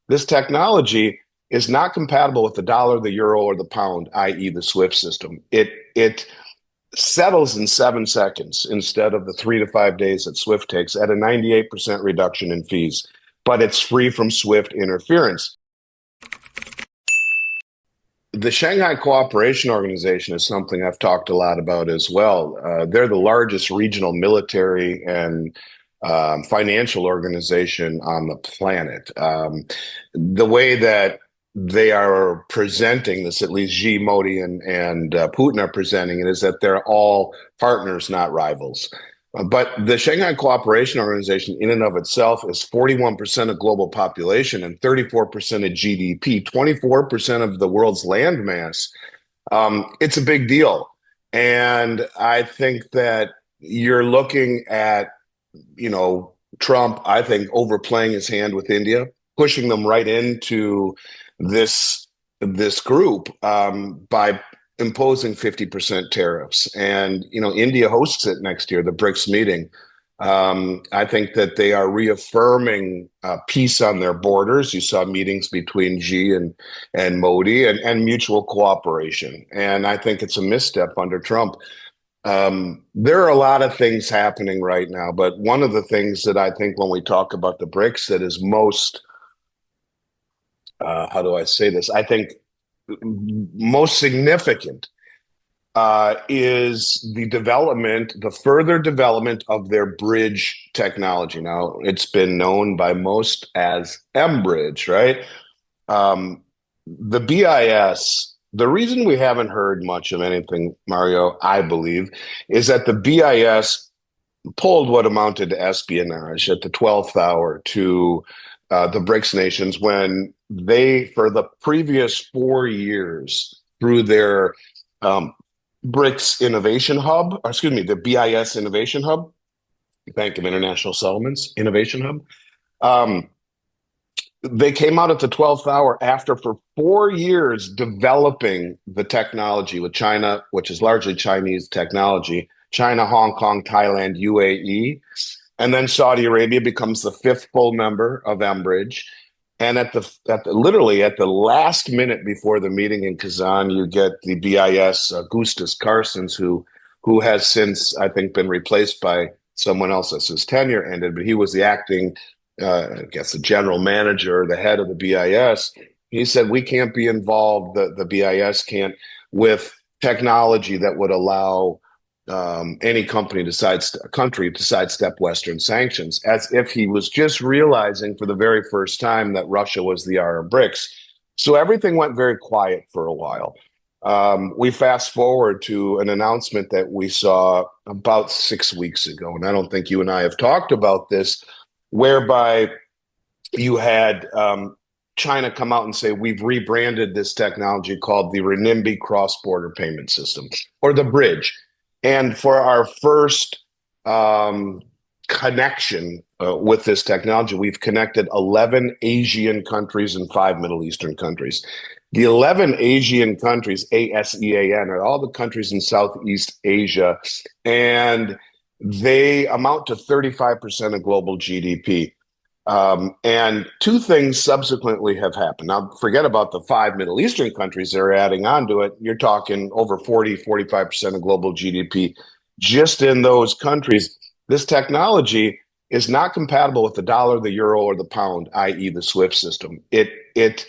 This technology is not compatible with the dollar, the euro, or the pound, i.e., the SWIFT system. It settles in 7 seconds instead of the 3 to 5 days that SWIFT takes at a 98% reduction in fees, but it's free from SWIFT interference. The Shanghai Cooperation Organization is something I've talked a lot about as well. They're the largest regional military and financial organization on the planet. The way that they are presenting this, at least Xi, Modi, and Putin are presenting it, is that they're all partners, not rivals. But the Shanghai Cooperation Organization, in and of itself, is 41% of global population and 34% of GDP, 24% of the world's land mass. It's a big deal. And I think that you're looking at, Trump, I think, overplaying his hand with India, pushing them right into this group by imposing 50% tariffs. And, India hosts it next year, the BRICS meeting. I think that they are reaffirming peace on their borders. You saw meetings between Xi and Modi and mutual cooperation. And I think it's a misstep under Trump. There are a lot of things happening right now, but one of the things that I think when we talk about the BRICS that is most, how do I say this? I think most significant is the further development of their bridge technology. Now, it's been known by most as mBridge, right? The BIS, the reason we haven't heard much of anything, Mario, I believe, is that the BIS pulled what amounted to espionage at the 12th hour to the BRICS nations when they, for the previous 4 years, through their BRICS Innovation Hub, the BIS Innovation Hub, Bank of International Settlements Innovation Hub, they came out at the 12th hour after for 4 years developing the technology with China, which is largely Chinese technology, China, Hong Kong, Thailand, UAE, and then Saudi Arabia becomes the 5th full member of mBridge. And literally at the last minute before the meeting in Kazan, you get the BIS Gustus Carsons, who has since, I think, been replaced by someone else as his tenure ended, but he was the acting, I guess, the general manager, the head of the BIS. He said, we can't be involved, the BIS can't, with technology that would allow any country to sidestep Western sanctions, as if he was just realizing for the very first time that Russia was the R of BRICS. So everything went very quiet for a while. We fast forward to an announcement that we saw about 6 weeks ago, and I don't think you and I have talked about this, whereby you had China come out and say, we've rebranded this technology called the renminbi cross-border payment system, or the bridge. And for our first connection with this technology, we've connected 11 Asian countries and 5 Middle Eastern countries. The 11 Asian countries, ASEAN, are all the countries in Southeast Asia, and they amount to 35% of global GDP. And 2 things subsequently have happened. Now, forget about the 5 Middle Eastern countries that are adding on to it. You're talking over 45% of global GDP just in those countries. This technology is not compatible with the dollar, the euro, or the pound, i.e. the SWIFT system. It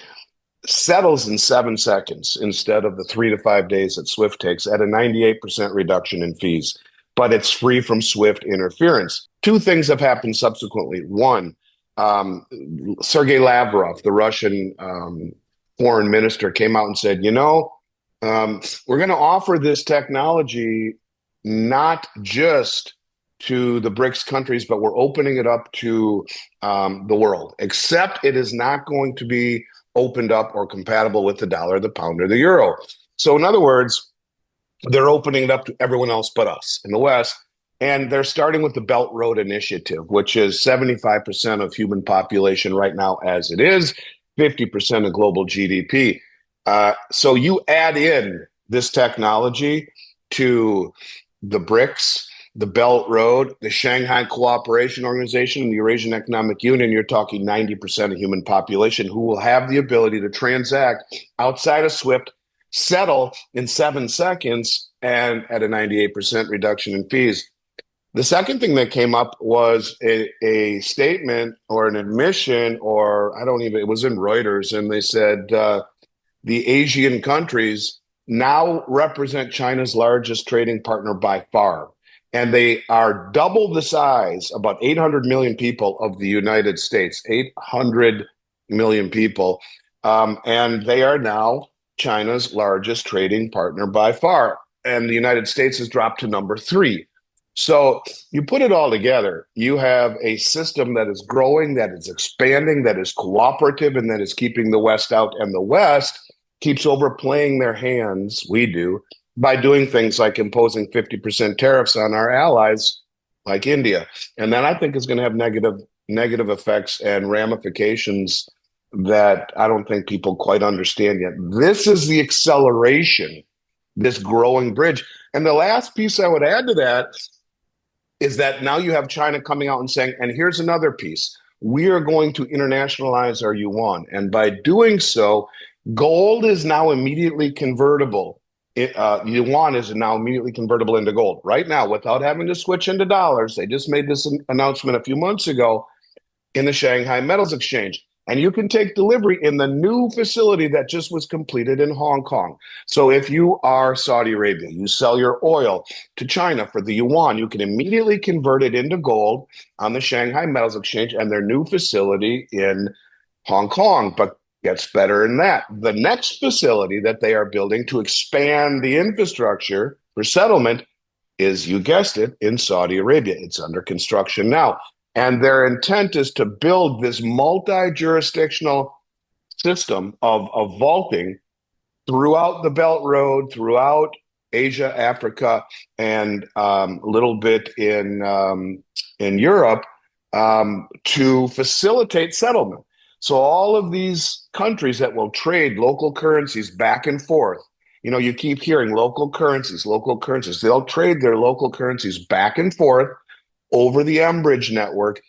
settles in 7 seconds instead of the 3 to 5 days that SWIFT takes at a 98% reduction in fees, but it's free from SWIFT interference. 2 things have happened subsequently. One, Sergei Lavrov, the Russian foreign minister, came out and said, we're going to offer this technology not just to the BRICS countries, but we're opening it up to the world, except it is not going to be opened up or compatible with the dollar, the pound, or the euro. So in other words, they're opening it up to everyone else but us in the West. And they're starting with the Belt Road Initiative, which is 75% of human population right now as it is, 50% of global GDP. So you add in this technology to the BRICS, the Belt Road, the Shanghai Cooperation Organization, and the Eurasian Economic Union, you're talking 90% of human population who will have the ability to transact outside of SWIFT, settle in 7 seconds, and at a 98% reduction in fees. The second thing that came up was a statement or an admission, or I don't even, it was in Reuters, and they said the Asian countries now represent China's largest trading partner by far. And they are double the size, about 800 million people, of the United States, 800 million people. And they are now China's largest trading partner by far. And the United States has dropped to number 3. So you put it all together, you have a system that is growing, that is expanding, that is cooperative, and that is keeping the West out. And the West keeps overplaying their hands, we do, by doing things like imposing 50% tariffs on our allies like India. And that, I think, is going to have negative effects and ramifications that I don't think people quite understand yet. This is the acceleration, this growing bridge. And the last piece I would add to that is that now you have China coming out and saying, and here's another piece, we are going to internationalize our yuan. And by doing so, gold is now immediately convertible. Yuan is now immediately convertible into gold. Right now, without having to switch into dollars, they just made this announcement a few months ago in the Shanghai Metals Exchange. And you can take delivery in the new facility that just was completed in Hong Kong. So if you are Saudi Arabia, you sell your oil to China for the yuan, you can immediately convert it into gold on the Shanghai Metals Exchange and their new facility in Hong Kong. But gets better than that. The next facility that they are building to expand the infrastructure for settlement is, you guessed it, in Saudi Arabia. It's under construction now. And their intent is to build this multi-jurisdictional system of vaulting throughout the Belt Road, throughout Asia, Africa, and a little bit in Europe to facilitate settlement. So all of these countries that will trade local currencies back and forth, you know, you keep hearing local currencies, they'll trade their local currencies back and forth over the mBridge network,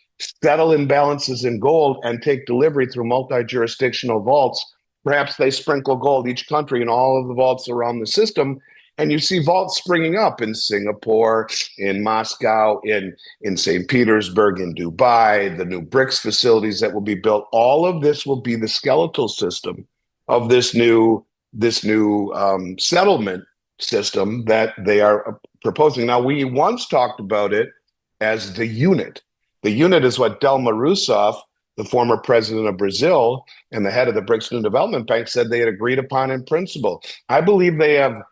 settle imbalances in gold, and take delivery through multi-jurisdictional vaults. Perhaps they sprinkle gold, each country, in all of the vaults around the system. And you see vaults springing up in Singapore, in Moscow, in St. Petersburg, in Dubai, the new BRICS facilities that will be built. All of this will be the skeletal system of this new settlement system that they are proposing. Now, we once talked about it as the unit. The unit is what Dilma Rousseff, the former president of Brazil and the head of the BRICS New Development Bank, said they had agreed upon in principle. I believe they have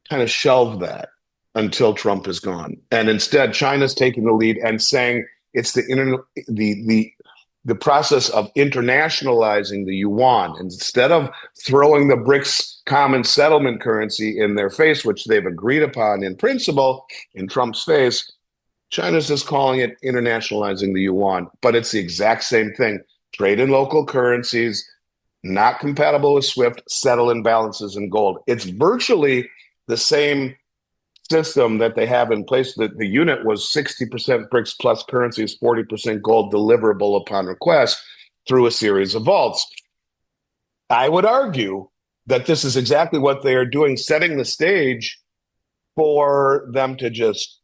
kind of shelved that until Trump is gone. And instead, China's taking the lead and saying it's the process of internationalizing the yuan. Instead of throwing the BRICS common settlement currency in their face, which they've agreed upon in principle, in Trump's face, China's just calling it internationalizing the yuan. But it's the exact same thing. Trade in local currencies, not compatible with SWIFT, settle imbalances in gold. It's virtually the same system that they have in place. That the unit was 60% BRICS plus currencies, 40% gold, deliverable upon request through a series of vaults. I would argue that this is exactly what they are doing, setting the stage for them to just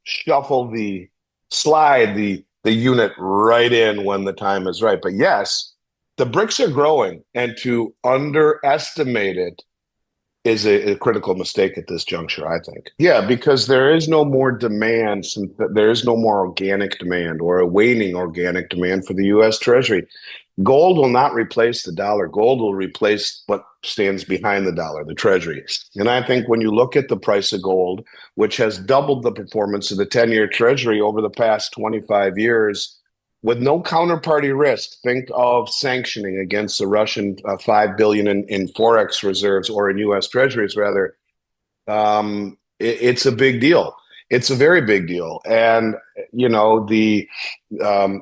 slide the unit right in when the time is right. But yes, the BRICS are growing, and to underestimate it is a critical mistake at this juncture, I think. Yeah, because there is no more demand, there is no more organic demand or a waning organic demand for the U.S. Treasury. Gold will not replace the dollar. Gold will replace what stands behind the dollar, the Treasury. And I think when you look at the price of gold, which has doubled the performance of the 10-year Treasury over the past 25 years, with no counterparty risk, think of sanctioning against the Russian $5 billion in Forex reserves, or in U.S. Treasuries, rather. It's a big deal. It's a very big deal. And, you know, the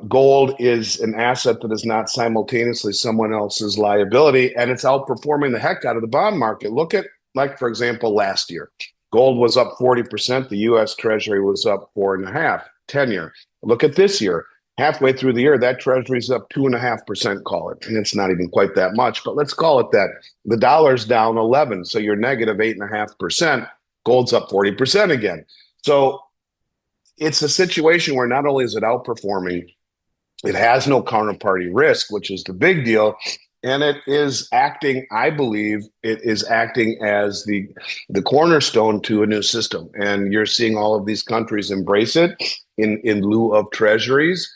gold is an asset that is not simultaneously someone else's liability, and it's outperforming the heck out of the bond market. Look at, like, for example, last year. Gold was up 40%. The U.S. Treasury was up 4.5%, 10-year. Look at this year. Halfway through the year, that Treasury's up 2.5%, call it. And it's not even quite that much, but let's call it that. The dollar's down 11, so you're negative 8.5%. Gold's up 40% again. So it's a situation where not only is it outperforming, it has no counterparty risk, which is the big deal. And it is acting, I believe, it is acting as the cornerstone to a new system. And you're seeing all of these countries embrace it in lieu of treasuries.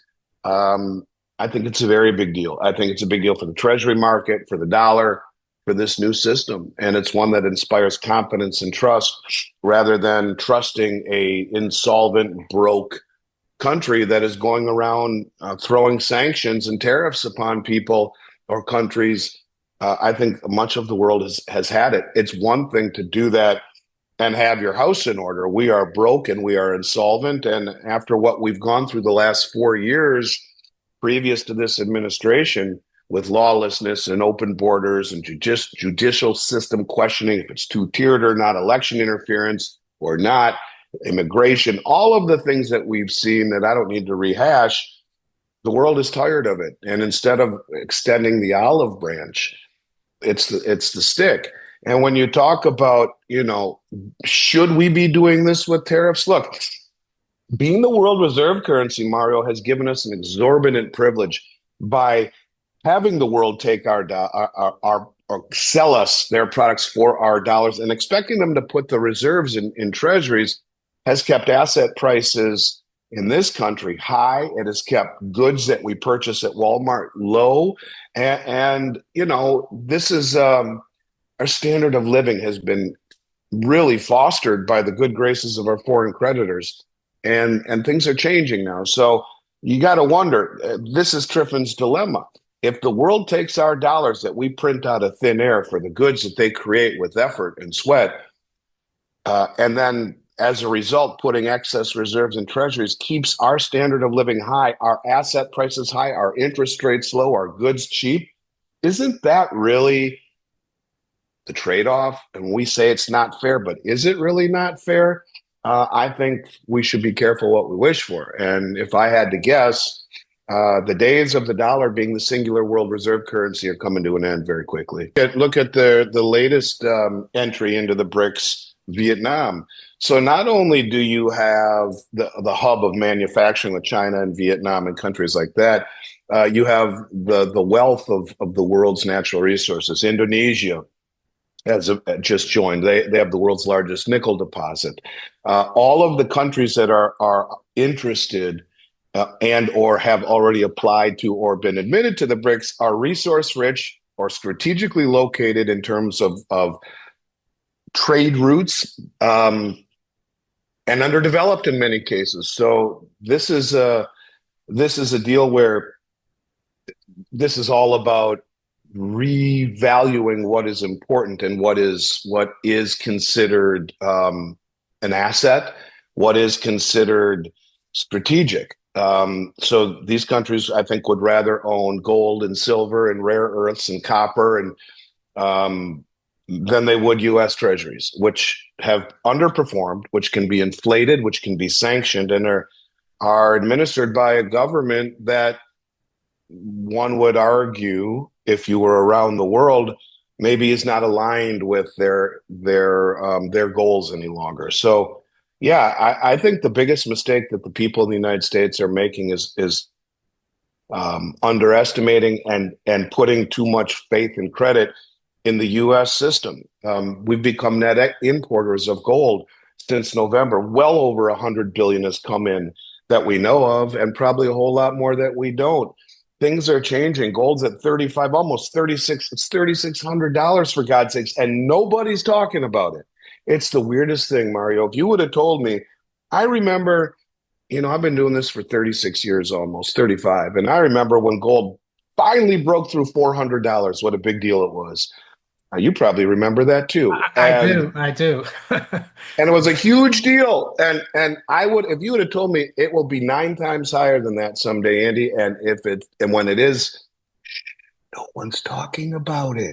I think it's a very big deal. I think it's a big deal for the treasury market, for the dollar, for this new system. And it's one that inspires confidence and trust rather than trusting a insolvent, broke country that is going around throwing sanctions and tariffs upon people or countries. I think much of the world has had it. It's one thing to do that and have your house in order. We are broken, we are insolvent. And after what we've gone through the last 4 years previous to this administration, with lawlessness and open borders and judicial system questioning if it's two-tiered or not, election interference or not, immigration, all of the things that we've seen that I don't need to rehash, the world is tired of it. And instead of extending the olive branch, it's the stick. And when you talk about, should we be doing this with tariffs? Look, being the world reserve currency, Mario, has given us an exorbitant privilege by having the world take our or sell us their products for our dollars and expecting them to put the reserves in treasuries has kept asset prices in this country high. It has kept goods that we purchase at Walmart low. And this is our standard of living has been really fostered by the good graces of our foreign creditors. And things are changing now. So you got to wonder, this is Triffin's dilemma. If the world takes our dollars that we print out of thin air for the goods that they create with effort and sweat, and then as a result, putting excess reserves in treasuries keeps our standard of living high, our asset prices high, our interest rates low, our goods cheap, isn't that really the trade-off? And we say it's not fair, but is it really not fair? I think we should be careful what we wish for. And if I had to guess, the days of the dollar being the singular world reserve currency are coming to an end very quickly. Look at the latest entry into the BRICS, Vietnam. So not only do you have the hub of manufacturing with China and Vietnam and countries like that, you have the wealth of the world's natural resources. Indonesia has just joined. They have the world's largest nickel deposit. All of the countries that are interested and or have already applied to or been admitted to the BRICS are resource rich or strategically located in terms of trade routes and underdeveloped in many cases. So this is a deal where this is all about revaluing what is important and what is considered an asset, what is considered strategic. So these countries, I think, would rather own gold and silver and rare earths and copper and than they would U.S. treasuries, which have underperformed, which can be inflated, which can be sanctioned, and are administered by a government that one would argue, if you were around the world, maybe is not aligned with their goals any longer. So, yeah, I think the biggest mistake that the people in the United States are making is underestimating and putting too much faith and credit in the U.S. system. We've become net importers of gold since November. Well over $100 billion has come in that we know of, and probably a whole lot more that we don't. Things are changing. Gold's at 35, almost 36. It's $3,600 for God's sakes, and nobody's talking about it. It's the weirdest thing, Mario. If you would have told me, I remember, I've been doing this for 36 years, almost 35, and I remember when gold finally broke through $400. What a big deal it was. You probably remember that too. I do. And it was a huge deal. And I would, if you would have told me it will be 9 times higher than that someday, Andy, and when it is, no one's talking about it.